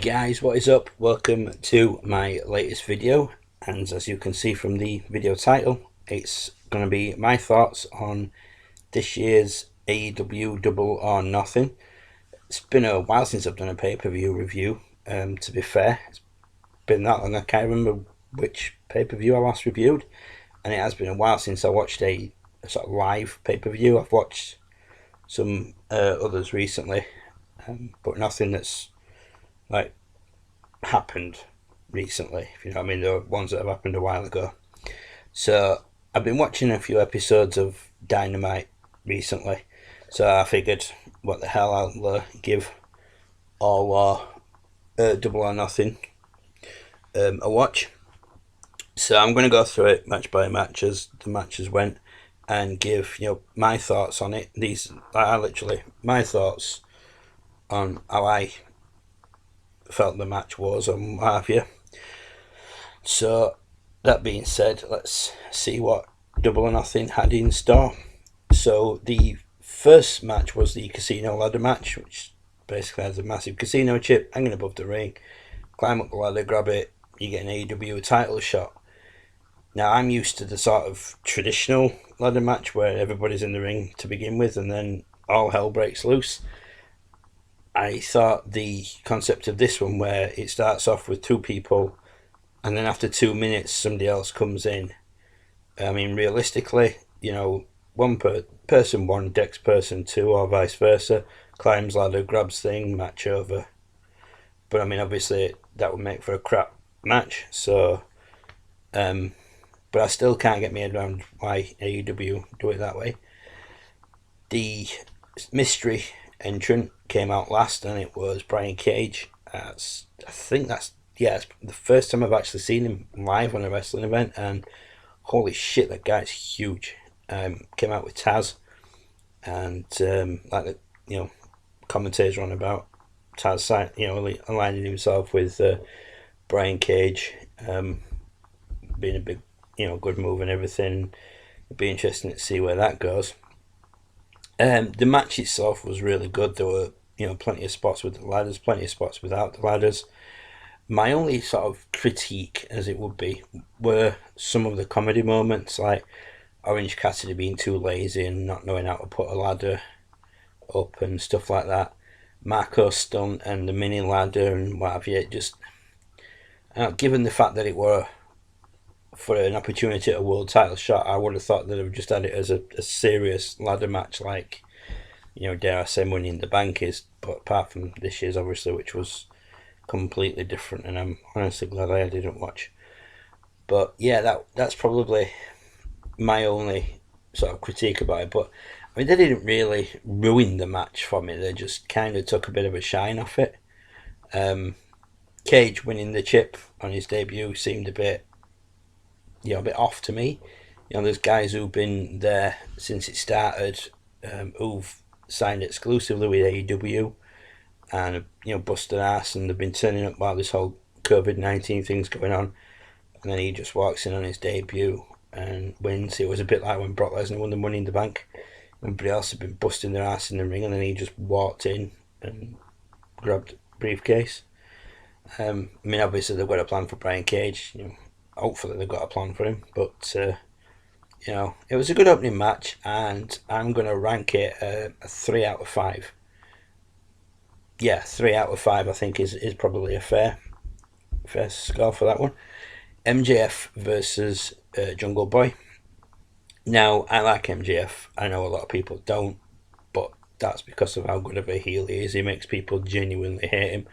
Guys, what is up? Welcome to my latest video, and as you can see from the video title, it's going to be my thoughts on this year's AEW Double or Nothing. It's been a while since I've done a pay-per-view review. To be fair, it's been that long I can't remember which pay-per-view I last reviewed, and it has been a while since I watched a sort of live pay-per-view. I've watched some others recently, but nothing that's like happened recently, if you know what I mean. The ones that have happened a while ago. So I've been watching a few episodes of Dynamite recently, so I figured, what the hell, I'll give All or Double or Nothing a watch. So I'm going to go through it match by match as the matches went, and give my thoughts on it. These are literally my thoughts on how I felt the match was and what have you. So that being said, let's see what Double or Nothing had in store. So the first match was the casino ladder match, which basically has a massive casino chip hanging above the ring. Climb up the ladder, grab it, you get an AEW title shot. Now I'm used to the sort of traditional ladder match where everybody's in the ring to begin with and then all hell breaks loose. I thought the concept of this one, where it starts off with two people and then after 2 minutes somebody else comes in. I mean, realistically, one person one decks person two, or vice versa, climbs ladder, grabs thing, match over. But I mean, obviously that would make for a crap match. So, but I still can't get my head around why AEW do it that way. The mystery entrant came out last, and it was Brian Cage. I think it's the first time I've actually seen him live on a wrestling event, and holy shit, that guy's huge. Came out with Taz, and like the commentators on about Taz, aligning himself with Brian Cage, being a big good move and everything. It'd be interesting to see where that goes. The match itself was really good. There were plenty of spots with the ladders, plenty of spots without the ladders. My only sort of critique, as it would be, were some of the comedy moments, like Orange Cassidy being too lazy and not knowing how to put a ladder up and stuff like that. Marco's stunt and the mini ladder and what have you. Just given the fact that it were for an opportunity at a world title shot, I would have thought that they would just had it as a serious ladder match, like dare I say Money in the Bank is. But apart from this year's, obviously, which was completely different, and I'm honestly glad I didn't watch. But yeah, that's probably my only sort of critique about it. But I mean, they didn't really ruin the match for me. They just kind of took a bit of a shine off it. Cage winning the chip on his debut seemed a bit off to me. There's guys who've been there since it started, who've signed exclusively with AEW and busted ass, and they've been turning up while this whole COVID-19 thing's going on, and then he just walks in on his debut and wins. It was a bit like when Brock Lesnar won the Money in the Bank. Everybody else had been busting their ass in the ring, and then he just walked in and grabbed a briefcase. I mean, obviously they've got a plan for Brian Cage. Hopefully they've got a plan for him, but it was a good opening match, and I'm going to rank it a 3 out of 5. Yeah, 3 out of 5 I think is probably a fair score for that one. MJF versus Jungle Boy. Now, I like MJF. I know a lot of people don't, but that's because of how good of a heel he is. He makes people genuinely hate him,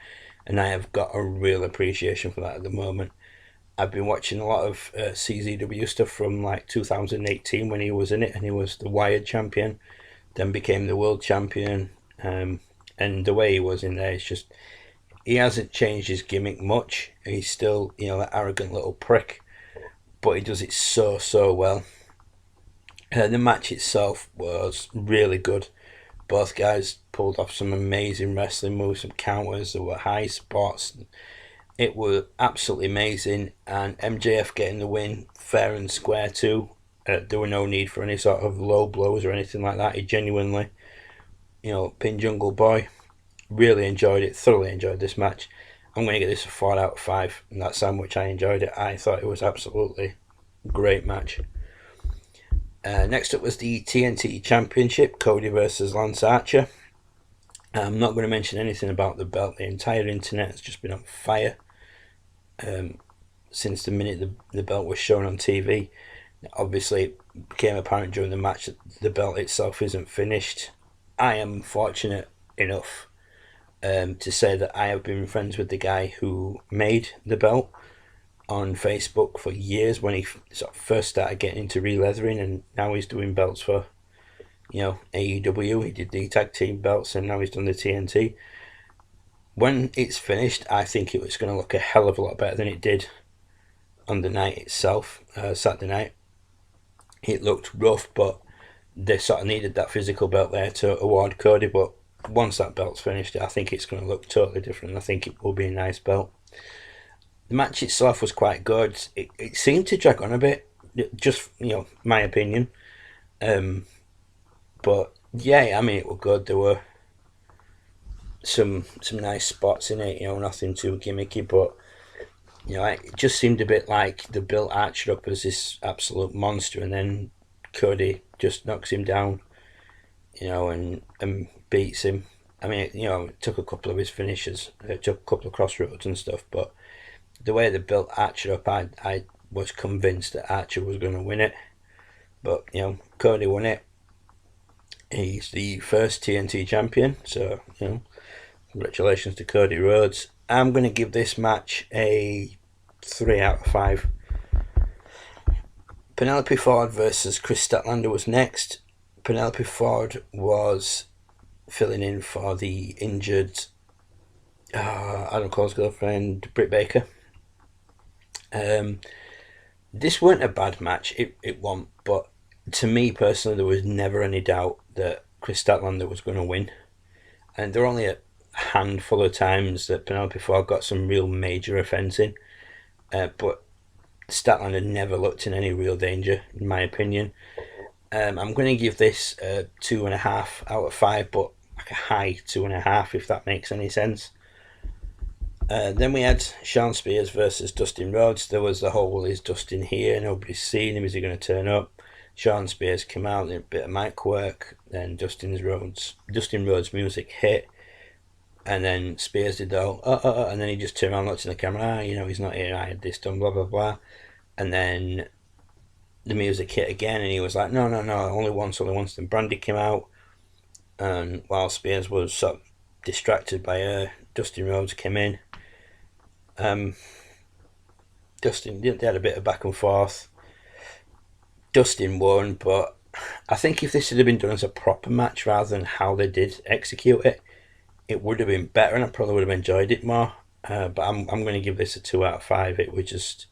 and I have got a real appreciation for that at the moment. I've been watching a lot of CZW stuff from like 2018 when he was in it, and he was the Wired champion, then became the world champion, and the way he was in there, it's just, he hasn't changed his gimmick much. He's still, that arrogant little prick, but he does it so well. The match itself was really good. Both guys pulled off some amazing wrestling moves, some counters, there were high spots. It was absolutely amazing, and MJF getting the win fair and square too. There were no need for any sort of low blows or anything like that. He genuinely, pinned Jungle Boy. Really enjoyed it, thoroughly enjoyed this match. I'm going to give this a 4 out of 5, and that's how much I enjoyed it. I thought it was absolutely great match. Next up was the TNT Championship, Cody versus Lance Archer. I'm not going to mention anything about the belt. The entire internet has just been on fire since the minute the belt was shown on TV. Obviously, it became apparent during the match that the belt itself isn't finished. I am fortunate enough to say that I have been friends with the guy who made the belt on Facebook for years when he sort of first started getting into re-leathering, and now he's doing belts for, AEW. He did the tag team belts, and now he's done the TNT. When it's finished, I think it was going to look a hell of a lot better than it did on the night itself, Saturday night. It looked rough, but they sort of needed that physical belt there to award Cody. But once that belt's finished, I think it's going to look totally different. I think it will be a nice belt. The match itself was quite good. It seemed to drag on a bit, just my opinion. But yeah, I mean, it was good. There were some nice spots in it. Nothing too gimmicky, but it just seemed a bit like they built Archer up as this absolute monster, and then Cody just knocks him down, and beats him. I mean, it took a couple of his finishes, it took a couple of crossroads and stuff, but the way they built Archer up, I was convinced that Archer was going to win it. But, Cody won it. He's the first TNT champion, so, congratulations to Cody Rhodes. I'm going to give this match a 3 out of 5. Penelope Ford versus Chris Statlander was next. Penelope Ford was filling in for the injured Adam Cole's girlfriend, Britt Baker. This weren't a bad match, it wasn't, but to me personally, there was never any doubt that Chris Statlander was going to win. And there were only a handful of times that Penelope Ford got some real major offence in, but Statlander never looked in any real danger, in my opinion. I'm going to give this a 2.5 out of 5, but like a high 2.5, if that makes any sense. Then we had Shawn Spears versus Dustin Rhodes. There was the whole, well, is Dustin here? Nobody's seen him. Is he going to turn up? Shawn Spears came out, did a bit of mic work. Then Dustin Rhodes' music hit. And then Spears did the whole, and then he just turned around and looked in the camera, he's not here, I had this done, blah, blah, blah. And then the music hit again, and he was like, no, only once. Then Brandy came out, and while Spears was sort of distracted by her, Dustin Rhodes came in. Dustin, they had a bit of back and forth. Dustin won, but I think if this had been done as a proper match rather than how they did execute it, it would have been better, and I probably would have enjoyed it more. But I'm going to give this a 2 out of 5. It was just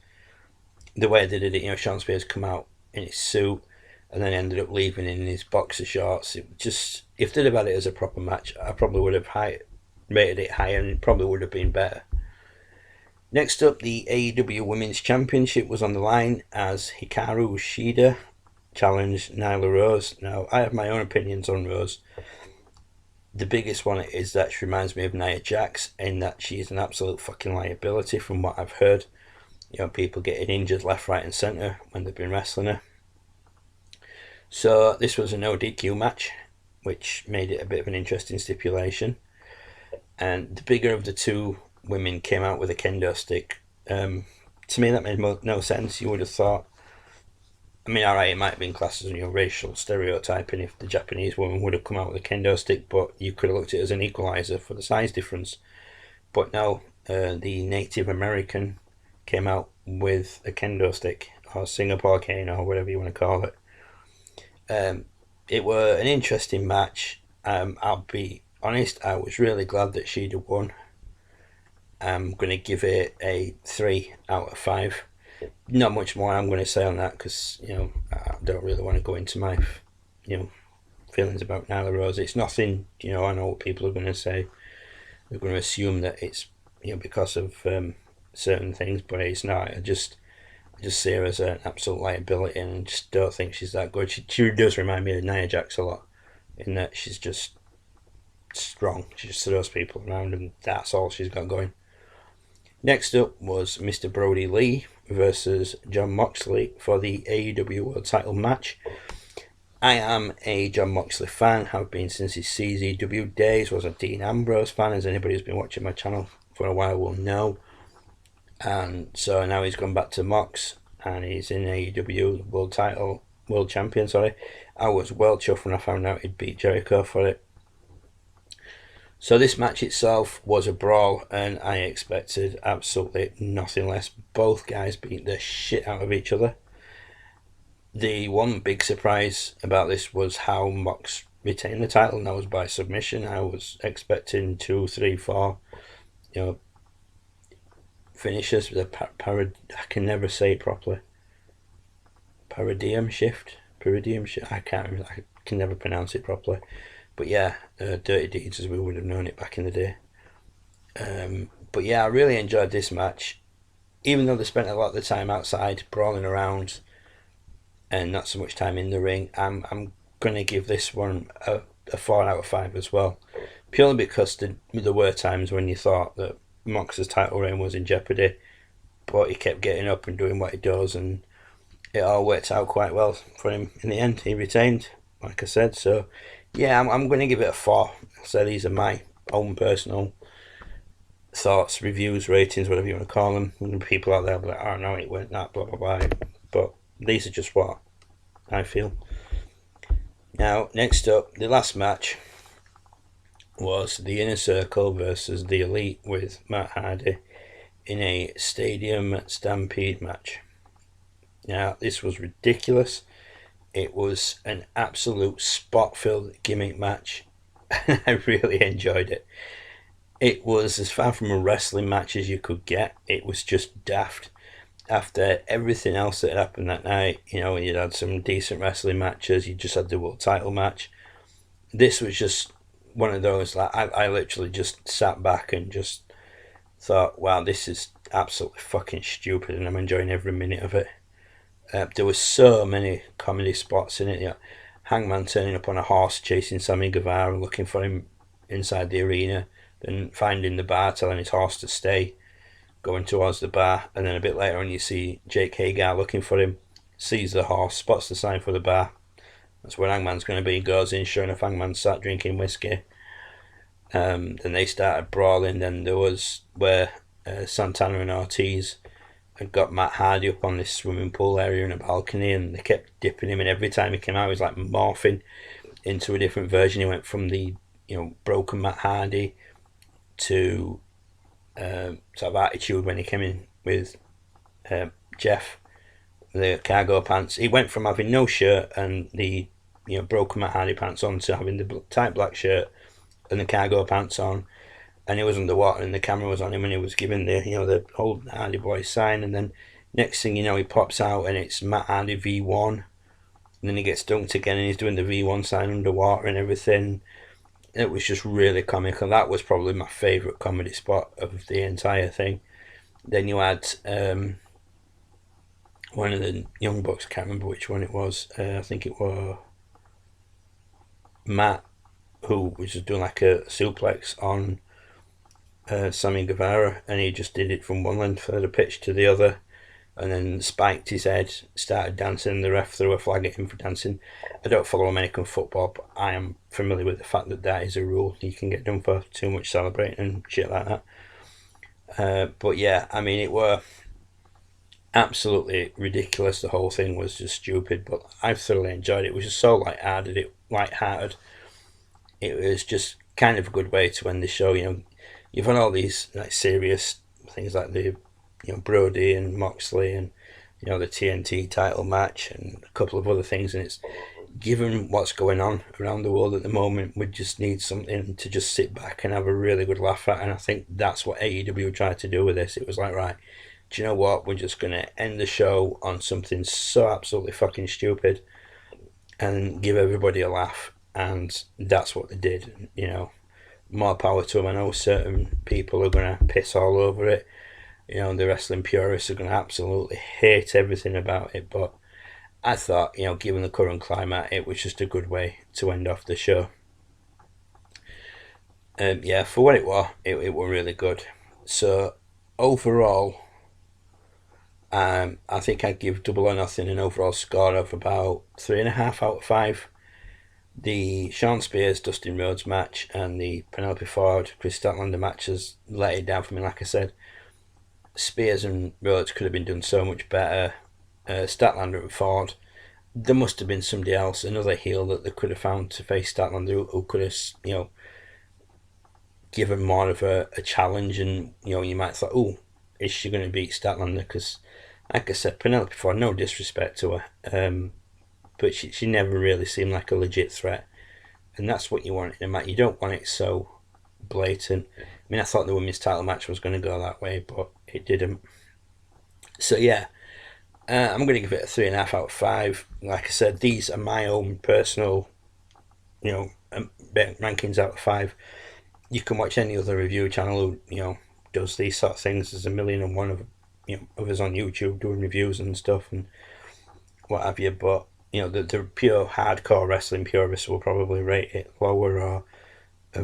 the way they did it. Shawn Spears come out in his suit and then ended up leaving in his boxer shorts. It just, if they'd have had it as a proper match, I probably would have rated it higher, and it probably would have been better. Next up, the AEW Women's Championship was on the line as Hikaru Shida challenged Nyla Rose. Now, I have my own opinions on Rose. The biggest one is that she reminds me of Nia Jax, in that she is an absolute fucking liability from what I've heard. People getting injured left, right and centre when they've been wrestling her. So this was a no DQ match, which made it a bit of an interesting stipulation. And the bigger of the two women came out with a kendo stick. To me, that made no sense. You would have thought, I mean, alright, it might have been classed as racial stereotyping if the Japanese woman would have come out with a kendo stick, but you could have looked at it as an equaliser for the size difference. But no, the Native American came out with a kendo stick, or Singapore cane, or whatever you want to call it. It were an interesting match. I'll be honest, I was really glad that she'd have won. I'm going to give it a 3 out of 5. Not much more I'm going to say on that, because I don't really want to go into my feelings about Nyla Rose. It's nothing, I know what people are going to say. They're going to assume that it's because of certain things, but it's not. I just see her as an absolute liability, and just don't think she's that good. She does remind me of Nia Jax a lot, in that she's just strong. She just throws people around, and that's all she's got going. Next up was Mr. Brody Lee versus Jon Moxley for the AEW World Title match. I am a Jon Moxley fan, have been since his CZW days, was a Dean Ambrose fan, as anybody who's been watching my channel for a while will know. And so now he's gone back to Mox, and he's in AEW World Champion, sorry. I was well chuffed when I found out he'd beat Jericho for it. So this match itself was a brawl, and I expected absolutely nothing less. Both guys beat the shit out of each other. The one big surprise about this was how Mox retained the title, and that was by submission. I was expecting 2, 3, 4, finishes. I can never say it properly. Paradigm shift. I can never pronounce it properly. But yeah, dirty deeds as we would have known it back in the day. But yeah, I really enjoyed this match, even though they spent a lot of the time outside brawling around and not so much time in the ring. I'm gonna give this one a 4 out of 5 as well, purely because there were times when you thought that Mox's title reign was in jeopardy, but he kept getting up and doing what he does, and it all worked out quite well for him in the end. He retained, like I said. So yeah, I'm going to give it a 4. So these are my own personal thoughts, reviews, ratings, whatever you want to call them. And people out there will be like, oh no, it went that, blah blah blah. But these are just what I feel. Now, next up, the last match was the Inner Circle versus the Elite with Matt Hardy in a Stadium Stampede match. Now, this was ridiculous. It was an absolute spot-filled gimmick match. I really enjoyed it. It was as far from a wrestling match as you could get. It was just daft. After everything else that happened that night, you'd had some decent wrestling matches. You just had the world title match. This was just one of those, like, I literally just sat back and just thought, wow, this is absolutely fucking stupid, and I'm enjoying every minute of it. There were so many comedy spots in it. Hangman turning up on a horse, chasing Sammy Guevara, looking for him inside the arena, then finding the bar, telling his horse to stay, going towards the bar, and then a bit later on you see Jake Hagar looking for him, sees the horse, spots the sign for the bar. That's where Hangman's going to be. Goes in, sure enough, Hangman sat drinking whiskey. Then they started brawling. Then there was where Santana and Ortiz had got Matt Hardy up on this swimming pool area in a balcony, and they kept dipping him, and every time he came out he was like morphing into a different version. He went from the broken Matt Hardy to sort of attitude when he came in with Jeff, the cargo pants. He went from having no shirt and the broken Matt Hardy pants on to having the tight black shirt and the cargo pants on, and he was underwater and the camera was on him and he was giving the old Hardy Boys sign, and then next thing you know he pops out and it's Matt Hardy V1, and then he gets dunked again and he's doing the V1 sign underwater and everything. It was just really comical. That was probably my favourite comedy spot of the entire thing. Then you had one of the Young Bucks, I can't remember which one it was, I think it was Matt, who was just doing like a suplex on Sammy Guevara, and he just did it from one end of the pitch to the other, and then spiked his head, started dancing, and the ref threw a flag at him for dancing. I don't follow American football, but I am familiar with the fact that that is a rule. You can get done for too much celebrating and shit like that. But yeah, I mean, it were absolutely ridiculous. The whole thing was just stupid, but I thoroughly enjoyed it. It was just so light-hearted. It was just kind of a good way to end the show. You've had all these like serious things like the Brody and Moxley and the TNT title match and a couple of other things, and it's given what's going on around the world at the moment, we just need something to just sit back and have a really good laugh at, and I think that's what AEW tried to do with this. It was like, right, do you know what, we're just going to end the show on something so absolutely fucking stupid and give everybody a laugh, and that's what they did. More power to them. I know certain people are going to piss all over it. The wrestling purists are going to absolutely hate everything about it, but I thought, given the current climate, it was just a good way to end off the show. Yeah, for what it was, it was really good. So overall, I think I'd give Double or Nothing an overall score of about 3.5 out of 5. The Shawn Spears Dustin Rhodes match and the Penelope Ford Chris Statlander match has let it down for me. Like I said, Spears and Rhodes could have been done so much better. Statlander and Ford, there must have been somebody else, another heel that they could have found to face Statlander who could have, given more of a challenge. And you might have thought, oh, is she going to beat Statlander? Because, like I said, Penelope Ford, no disrespect to her, but she never really seemed like a legit threat, and that's what you want in a match. You don't want it so blatant. I mean, I thought the women's title match was going to go that way, but it didn't. So yeah, I'm going to give it a 3.5 out of 5. Like I said, these are my own personal, rankings out of 5. You can watch any other review channel who does these sort of things. There's a million and one of us on YouTube doing reviews and stuff and what have you, but the pure hardcore wrestling purists will probably rate it lower or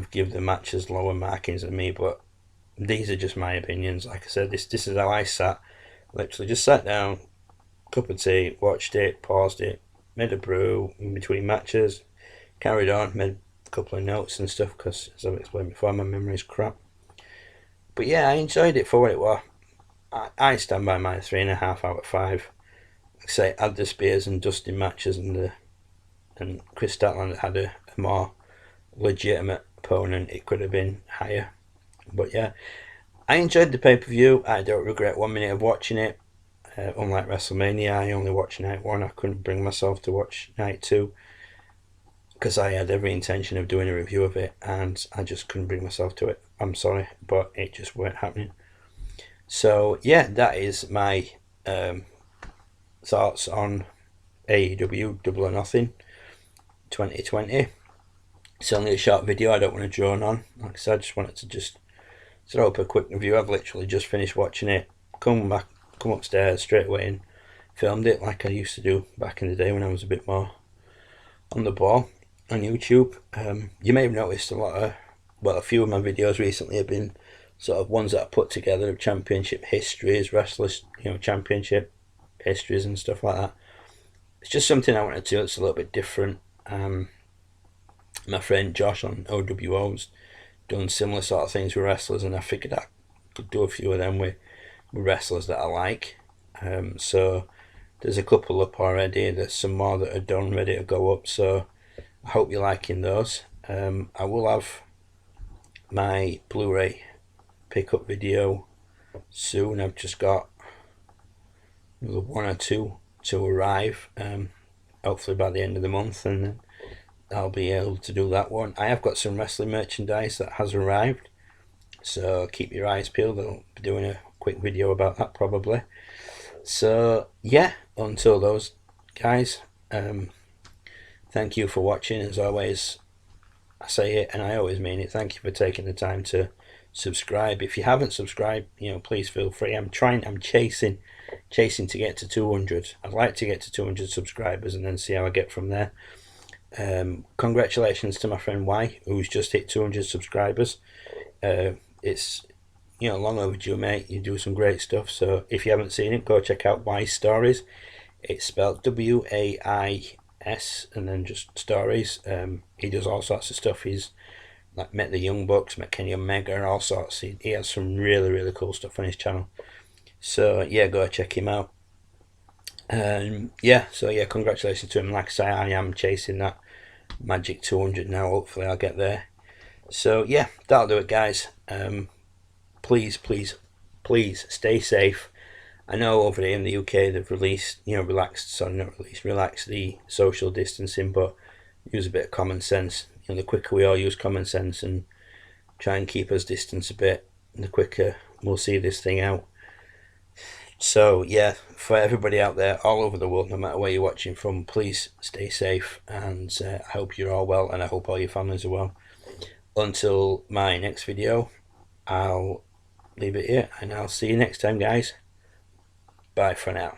give the matches lower markings than me. But these are just my opinions. Like I said, this is how I sat. Literally just sat down, cup of tea, watched it, paused it, made a brew in between matches, carried on, made a couple of notes and stuff because, as I've explained before, my memory's crap. But yeah, I enjoyed it for what it was. I stand by my 3.5 out of 5. Like I say, had the Spears and Dustin matches and Chris Statlander had a more legitimate opponent, it could have been higher. But yeah, I enjoyed the pay-per-view. I don't regret 1 minute of watching it. Unlike WrestleMania, I only watched night 1. I couldn't bring myself to watch night 2 because I had every intention of doing a review of it and I just couldn't bring myself to it. I'm sorry, but it just weren't happening. So yeah, that is my thoughts on AEW Double or Nothing 2020. It's only a short video, I don't want to drone on. Like I said, I just wanted to throw up a quick review. I've literally just finished watching it, come upstairs straight away and filmed it like I used to do back in the day when I was a bit more on the ball on YouTube. You may have noticed a few of my videos recently have been sort of ones that I put together of championship histories, wrestlers, championship histories and stuff like that. It's just something I wanted to do. It's a little bit different. My friend Josh on OWO's done similar sort of things with wrestlers, and I figured I could do a few of them with wrestlers that I like. So there's a couple up already. There's some more that are done, ready to go up. So I hope you're liking those. I will have my Blu-ray pickup video soon. I've just got one or two to arrive, hopefully by the end of the month, and then I'll be able to do that one. I have got some wrestling merchandise that has arrived, so keep your eyes peeled. I'll be doing a quick video about that probably. So yeah, until those guys, thank you for watching. As always, I say it and I always mean it, thank you for taking the time to subscribe. If you haven't subscribed, please feel free. I'm chasing to get to 200. I'd like to get to 200 subscribers and then see how I get from there. Congratulations to my friend Y, who's just hit 200 subscribers. It's long overdue, mate. You do some great stuff, so if you haven't seen it, go check out Y's Stories. It's spelled WAIS and then just Stories. He does all sorts of stuff. He's met the Young Bucks, met Kenny Omega, all sorts. He has some really cool stuff on his channel, so yeah, go check him out. Congratulations to him. Like I say, I am chasing that magic 200 now. Hopefully I'll get there. So yeah, that'll do it, guys. Please stay safe. I know over here in the UK they've relaxed the social distancing, but use a bit of common sense. The quicker we all use common sense and try and keep us distance a bit, the quicker we'll see this thing out. So yeah, for everybody out there all over the world, no matter where you're watching from, please stay safe, and I hope you're all well, and I hope all your families are well. Until my next video, I'll leave it here, and I'll see you next time, guys. Bye for now.